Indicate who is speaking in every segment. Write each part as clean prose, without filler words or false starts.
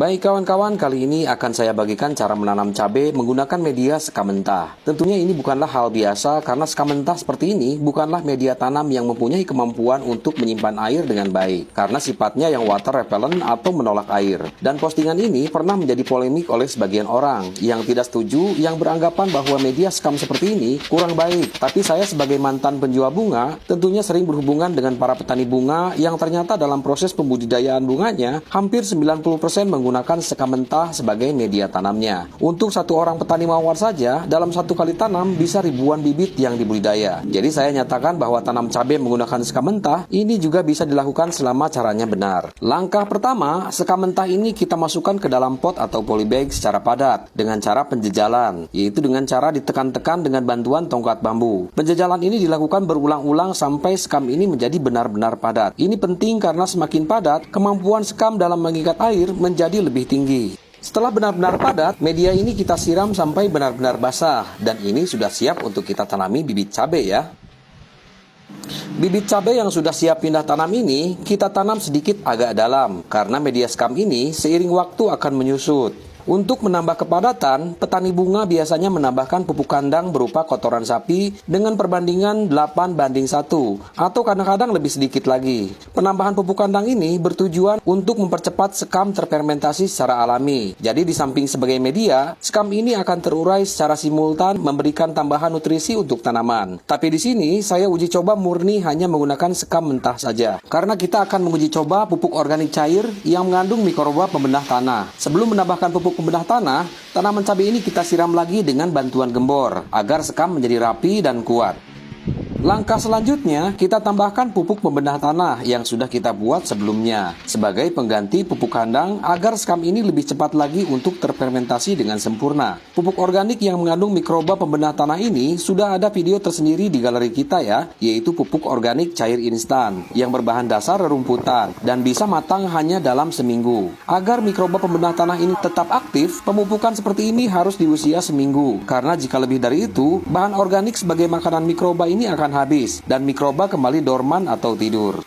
Speaker 1: Baik kawan-kawan, kali ini akan saya bagikan cara menanam cabai menggunakan media sekam mentah. Tentunya ini bukanlah hal biasa karena sekam mentah seperti ini bukanlah media tanam yang mempunyai kemampuan untuk menyimpan air dengan baik karena sifatnya yang water repellent atau menolak air. Dan postingan ini pernah menjadi polemik oleh sebagian orang yang tidak setuju, yang beranggapan bahwa media sekam seperti ini kurang baik. Tapi saya sebagai mantan penjual bunga tentunya sering berhubungan dengan para petani bunga yang ternyata dalam proses pembudidayaan bunganya hampir 90% menggunakan sekam mentah sebagai media tanamnya. Untuk satu orang petani mawar saja, dalam satu kali tanam bisa ribuan bibit yang dibudidaya. Jadi saya nyatakan bahwa tanam cabai menggunakan sekam mentah ini juga bisa dilakukan selama caranya benar. Langkah pertama, sekam mentah ini kita masukkan ke dalam pot atau polybag secara padat dengan cara penjejalan, yaitu dengan cara ditekan-tekan dengan bantuan tongkat bambu. Penjejalan ini dilakukan berulang-ulang sampai sekam ini menjadi benar-benar padat. Ini penting karena semakin padat, kemampuan sekam dalam mengikat air menjadi lebih tinggi. Setelah benar-benar padat, media ini kita siram sampai benar-benar basah dan ini sudah siap untuk kita tanami bibit cabai ya. Bibit cabai yang sudah siap pindah tanam ini kita tanam sedikit agak dalam karena media sekam ini seiring waktu akan menyusut. Untuk menambah kepadatan, petani bunga biasanya menambahkan pupuk kandang berupa kotoran sapi dengan perbandingan 8:1 atau kadang-kadang lebih sedikit lagi. Penambahan pupuk kandang ini bertujuan untuk mempercepat sekam terfermentasi secara alami. Jadi di samping sebagai media, sekam ini akan terurai secara simultan memberikan tambahan nutrisi untuk tanaman. Tapi di sini saya uji coba murni hanya menggunakan sekam mentah saja. Karena kita akan menguji coba pupuk organik cair yang mengandung mikroba pembenah tanah. Sebelum menambahkan pupuk pembenah tanah, tanaman cabai ini kita siram lagi dengan bantuan gembor agar sekam menjadi rapi dan kuat. Langkah selanjutnya, kita tambahkan pupuk pembenah tanah yang sudah kita buat sebelumnya sebagai pengganti pupuk kandang agar sekam ini lebih cepat lagi untuk terfermentasi dengan sempurna. Pupuk organik yang mengandung mikroba pembenah tanah ini sudah ada video tersendiri di galeri kita ya, yaitu pupuk organik cair instan yang berbahan dasar rerumputan dan bisa matang hanya dalam seminggu. Agar mikroba pembenah tanah ini tetap aktif, pemupukan seperti ini harus di usia seminggu karena jika lebih dari itu, bahan organik sebagai makanan mikroba ini akan habis dan mikroba kembali dorman atau tidur.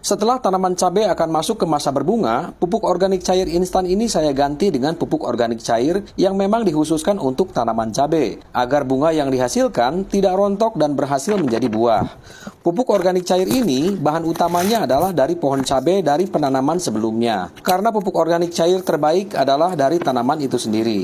Speaker 1: Setelah tanaman cabai akan masuk ke masa berbunga, pupuk organik cair instan ini saya ganti dengan pupuk organik cair yang memang dikhususkan untuk tanaman cabai, agar bunga yang dihasilkan tidak rontok dan berhasil menjadi buah. Pupuk organik cair ini, bahan utamanya adalah dari pohon cabai dari penanaman sebelumnya, karena pupuk organik cair terbaik adalah dari tanaman itu sendiri.